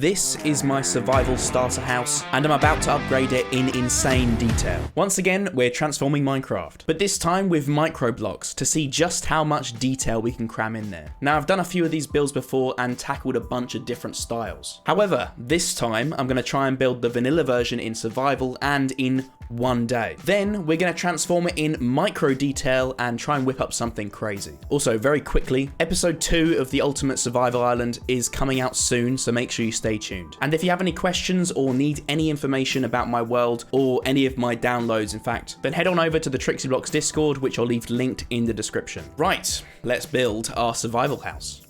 This is my survival starter house, and I'm about to upgrade it in insane detail. Once again, we're transforming Minecraft, but this time with micro blocks to see just how much detail we can cram in there. Now, I've done a few of these builds before and tackled a bunch of different styles. However, this time I'm going to try and build the vanilla version in survival and in one day. Then we're going to transform it in micro detail and try and whip up something crazy. Also, very quickly, episode 2 of the Ultimate Survival Island is coming out soon, so make sure you stay tuned. And if you have any questions or need any information about my world or any of my downloads, in fact, then head on over to the TrixyBlox Discord, which I'll leave linked in the description. Right, let's build our survival house.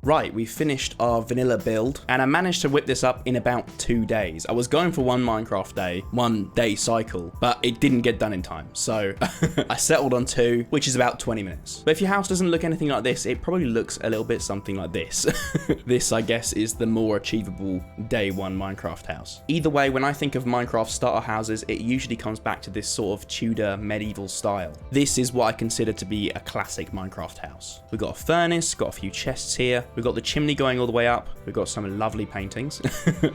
Right, we finished our vanilla build, and I managed to whip this up in about 2 days. I was going for one Minecraft day, 1 day cycle, but it didn't get done in time, so I settled on 2, which is about 20 minutes. But if your house doesn't look anything like this, it probably looks a little bit something like this. This, I guess, is the more achievable day 1 Minecraft house. Either way, when I think of Minecraft starter houses, it usually comes back to this sort of Tudor medieval style. This is what I consider to be a classic Minecraft house. We've got a furnace, got a few chests here. We've got the chimney going all the way up. We've got some lovely paintings.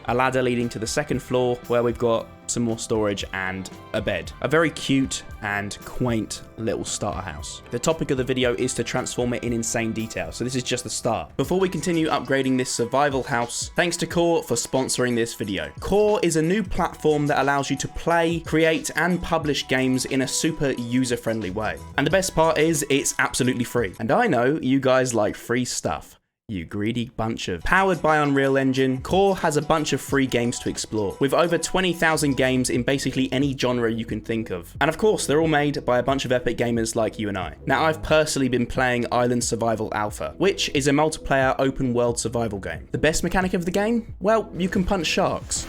A ladder leading to the second floor where we've got some more storage and a bed. A very cute and quaint little starter house. The topic of the video is to transform it in insane detail, so this is just the start. Before we continue upgrading this survival house, thanks to Core for sponsoring this video. Core is a new platform that allows you to play, create, and publish games in a super user-friendly way. And the best part is, it's absolutely free. And I know you guys like free stuff. You greedy bunch of... Powered by Unreal Engine, Core has a bunch of free games to explore, with over 20,000 games in basically any genre you can think of. And of course, they're all made by a bunch of epic gamers like you and I. Now, I've personally been playing Island Survival Alpha, which is a multiplayer open world survival game. The best mechanic of the game? Well, you can punch sharks.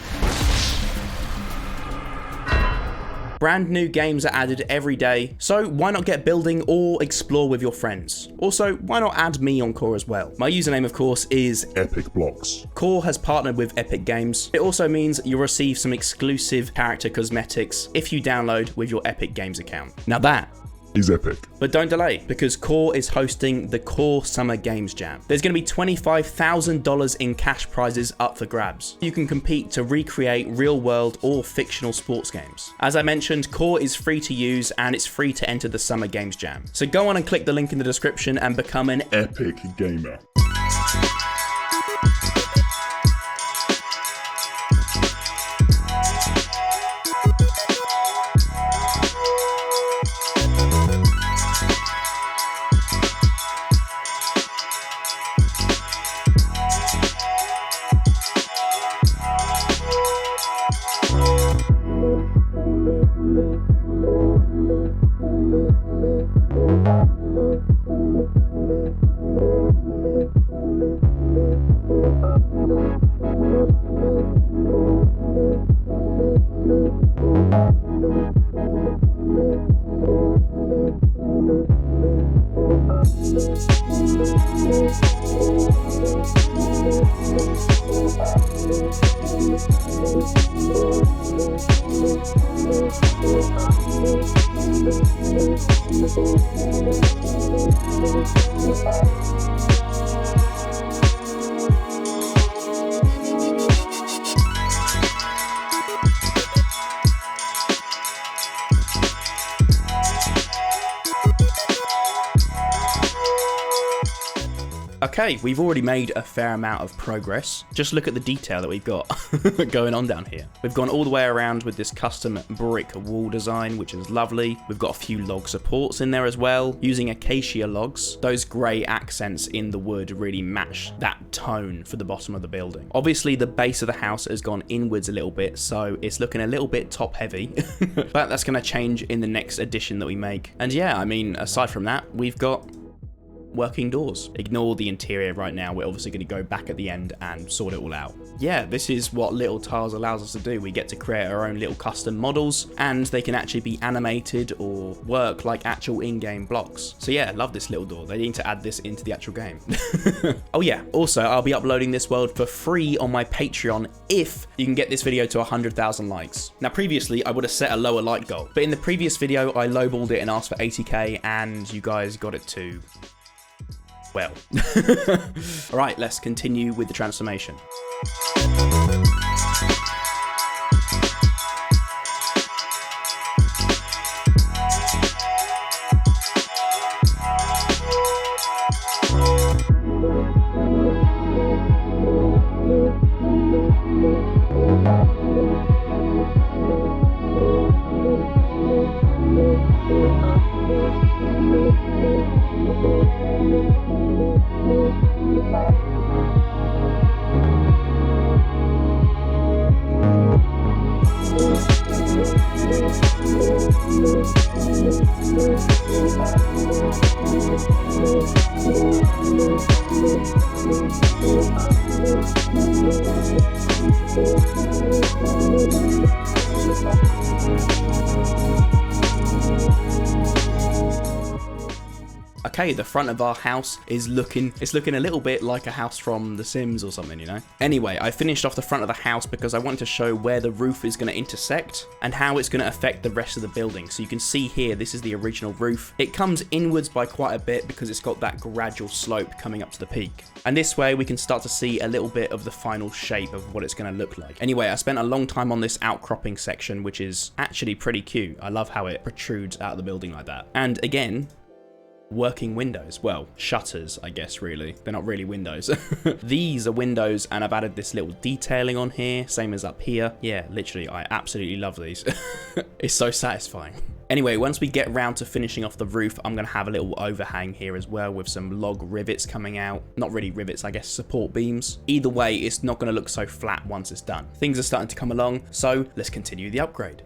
Brand new games are added every day, so why not get building or explore with your friends? Also, why not add me on Core as well? My username, of course, is EpicBlox. Core has partnered with Epic Games. It also means you'll receive some exclusive character cosmetics if you download with your Epic Games account. Now that is epic. But don't delay, because Core is hosting the Core Summer Games Jam. There's going to be $25,000 in cash prizes up for grabs. You can compete to recreate real-world or fictional sports games. As I mentioned, Core is free to use and it's free to enter the Summer Games Jam. So go on and click the link in the description and become an epic gamer. Okay, we've already made a fair amount of progress. Just look at the detail that we've got going on down here. We've gone all the way around with this custom brick wall design, which is lovely. We've got a few log supports in there as well, using acacia logs. Those grey accents in the wood really match that tone for the bottom of the building. Obviously, the base of the house has gone inwards a little bit, so it's looking a little bit top heavy, but that's going to change in the next addition that we make. And yeah, I mean, aside from that, we've got working doors. Ignore the interior right now. We're obviously going to go back at the end and sort it all out. Yeah, this is what LittleTiles allows us to do. We get to create our own little custom models, and they can actually be animated or work like actual in-game blocks. So yeah, love this little door. They need to add this into the actual game. Oh yeah, also I'll be uploading this world for free on my Patreon if you can get this video to 100,000 likes. Now previously I would have set a lower like goal, but in the previous video I lowballed it and asked for 80k, and you guys got it to, well. All right, let's continue with the transformation. Okay, the front of our house is looking a little bit like a house from The Sims or something, you know? Anyway, I finished off the front of the house because I wanted to show where the roof is going to intersect and how it's going to affect the rest of the building. So you can see here, this is the original roof. It comes inwards by quite a bit because it's got that gradual slope coming up to the peak. And this way we can start to see a little bit of the final shape of what it's going to look like. Anyway, I spent a long time on this outcropping section, which is actually pretty cute. I love how it protrudes out of the building like that. And again, working windows. Well, shutters, I guess, really. They're not really windows. These are windows, and I've added this little detailing on here, same as up here. Yeah, literally, I absolutely love these. It's so satisfying. Anyway, once we get around to finishing off the roof, I'm going to have a little overhang here as well with some log rivets coming out. Not really rivets, I guess, support beams. Either way, it's not going to look so flat once it's done. Things are starting to come along, so let's continue the upgrade.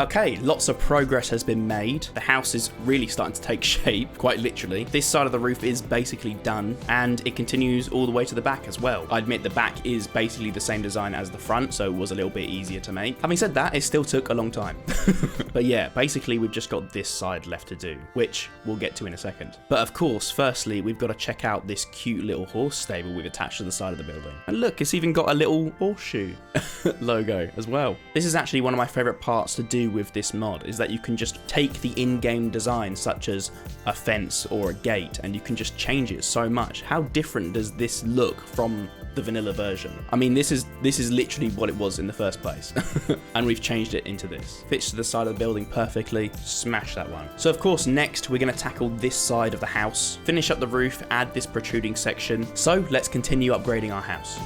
Okay, lots of progress has been made. The house is really starting to take shape, quite literally. This side of the roof is basically done, and it continues all the way to the back as well. I admit the back is basically the same design as the front, so it was a little bit easier to make. Having said that, it still took a long time. But yeah, basically we've just got this side left to do, which we'll get to in a second. But of course, firstly, we've got to check out this cute little horse stable we've attached to the side of the building. And look, it's even got a little horseshoe logo as well. This is actually one of my favorite parts to do with this mod, is that you can just take the in-game design such as a fence or a gate and you can just change it so much. How different does this look from the vanilla version? I mean, this is literally what it was in the first place. And we've changed it into this. Fits to the side of the building perfectly. Smash that one. So of course, next we're going to tackle this side of the house, finish up the roof, add this protruding section. So let's continue upgrading our house.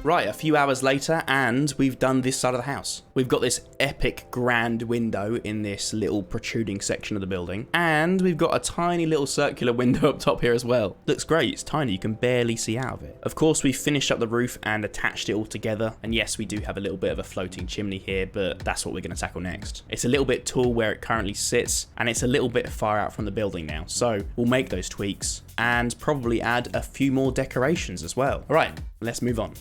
Right, Right, a few hours later, and we've done this side of the house. We've got this epic grand window in this little protruding section of the building, and we've got a tiny little circular window up top here as well. Looks great, it's tiny, you can barely see out of it. Of course, we've finished up the roof and attached it all together, and yes, we do have a little bit of a floating chimney here, but that's what we're going to tackle next. It's a little bit tall where it currently sits, and it's a little bit far out from the building now, so we'll make those tweaks and probably add a few more decorations as well. All right, let's move on.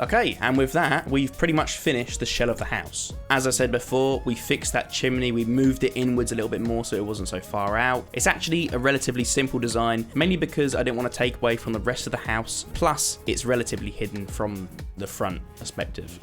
Okay, and with that, we've pretty much finished the shell of the house. As I said before, we fixed that chimney, we moved it inwards a little bit more so it wasn't so far out. It's actually a relatively simple design, mainly because I didn't want to take away from the rest of the house, plus it's relatively hidden from the front perspective.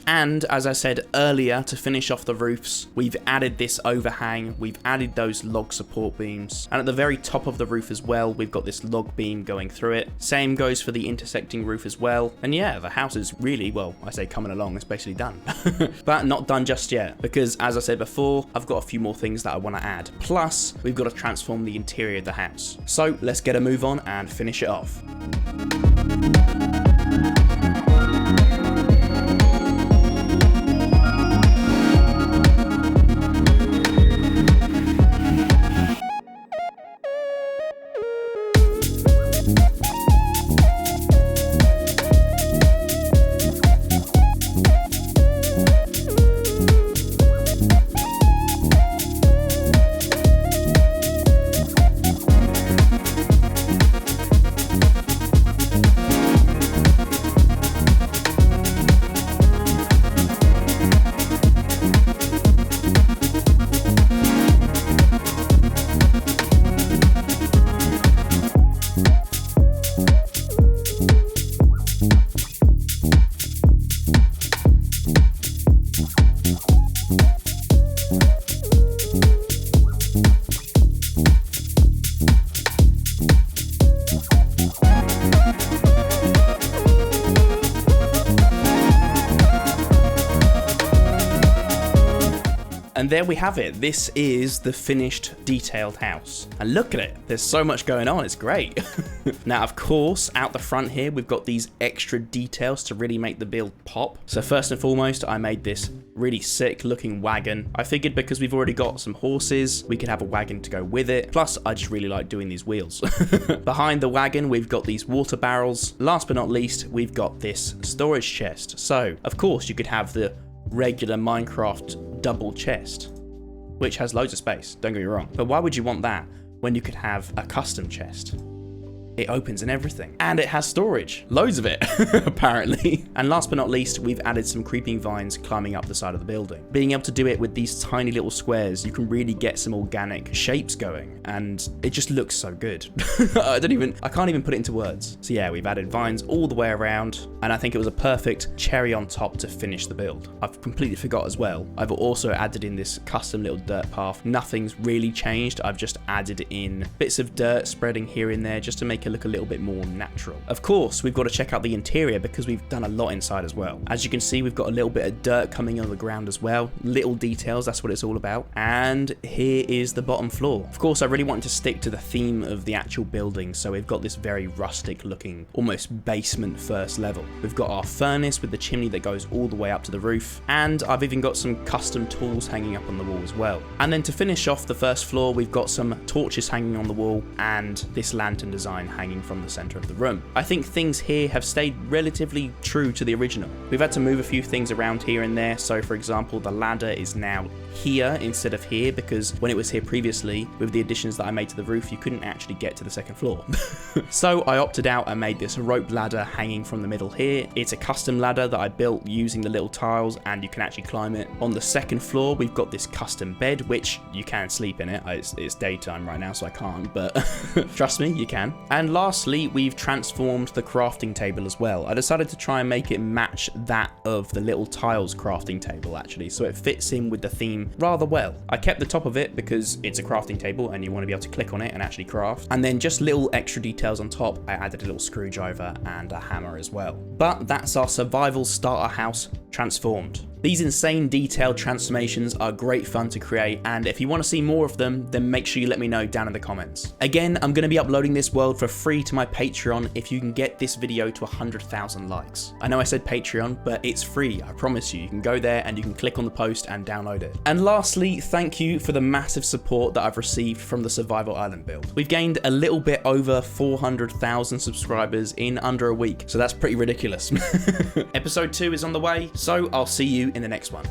And as I said earlier, to finish off the roofs, we've added this overhang, we've added those log support beams, and at the very top of the roof as well, we've got this log beam going through it. Same goes for the intersecting roof as well. And yeah, the house is really, well, I say coming along, it's basically done. But not done just yet, because as I said before, I've got a few more things that I want to add. Plus, we've got to transform the interior of the house. So let's get a move on and finish it off. And there we have it. This is the finished detailed house. And look at it. There's so much going on. It's great. Now, of course, out the front here, we've got these extra details to really make the build pop. So first and foremost, I made this really sick looking wagon. I figured because we've already got some horses, we could have a wagon to go with it. Plus, I just really like doing these wheels. Behind the wagon, we've got these water barrels. Last but not least, we've got this storage chest. So, of course, you could have the regular Minecraft double chest, which has loads of space, don't get me wrong. But why would you want that when you could have a custom chest? It opens and everything. And it has storage. Loads of it, apparently. And last but not least, we've added some creeping vines climbing up the side of the building. Being able to do it with these tiny little squares, you can really get some organic shapes going. And it just looks so good. I can't even put it into words. So yeah, we've added vines all the way around. And I think it was a perfect cherry on top to finish the build. I've completely forgot as well. I've also added in this custom little dirt path. Nothing's really changed. I've just added in bits of dirt spreading here and there just to make it look a little bit more natural. Of course, we've got to check out the interior because we've done a lot inside as well. As you can see, we've got a little bit of dirt coming on the ground as well. Little details, that's what it's all about. And here is the bottom floor. Of course, I really wanted to stick to the theme of the actual building, so we've got this very rustic looking, almost basement first level. We've got our furnace with the chimney that goes all the way up to the roof, and I've even got some custom tools hanging up on the wall as well. And then to finish off the first floor, we've got some torches hanging on the wall and this lantern design hanging from the center of the room. I think things here have stayed relatively true to the original. We've had to move a few things around here and there, so for example, the ladder is now here instead of here, because when it was here previously, with the additions that I made to the roof, you couldn't actually get to the second floor. So I opted out and made this rope ladder hanging from the middle here. It's a custom ladder that I built using the LittleTiles, and you can actually climb it. On the second floor, we've got this custom bed, which you can sleep in it. It's daytime right now, so I can't, but trust me, you can. And lastly, we've transformed the crafting table as well. I decided to try and make it match that of the LittleTiles crafting table, actually, so it fits in with the theme rather well. I kept the top of it because it's a crafting table and you want to be able to click on it and actually craft. And then just little extra details on top, I added a little screwdriver and a hammer as well. But that's our survival starter house transformed. These insane detailed transformations are great fun to create, and if you want to see more of them, then make sure you let me know down in the comments. Again, I'm going to be uploading this world for free to my Patreon if you can get this video to 100,000 likes. I know I said Patreon, but it's free, I promise you. You can go there and you can click on the post and download it. And lastly, thank you for the massive support that I've received from the Survival Island build. We've gained a little bit over 400,000 subscribers in under a week, so that's pretty ridiculous. Episode 2 is on the way, so I'll see you in the next one.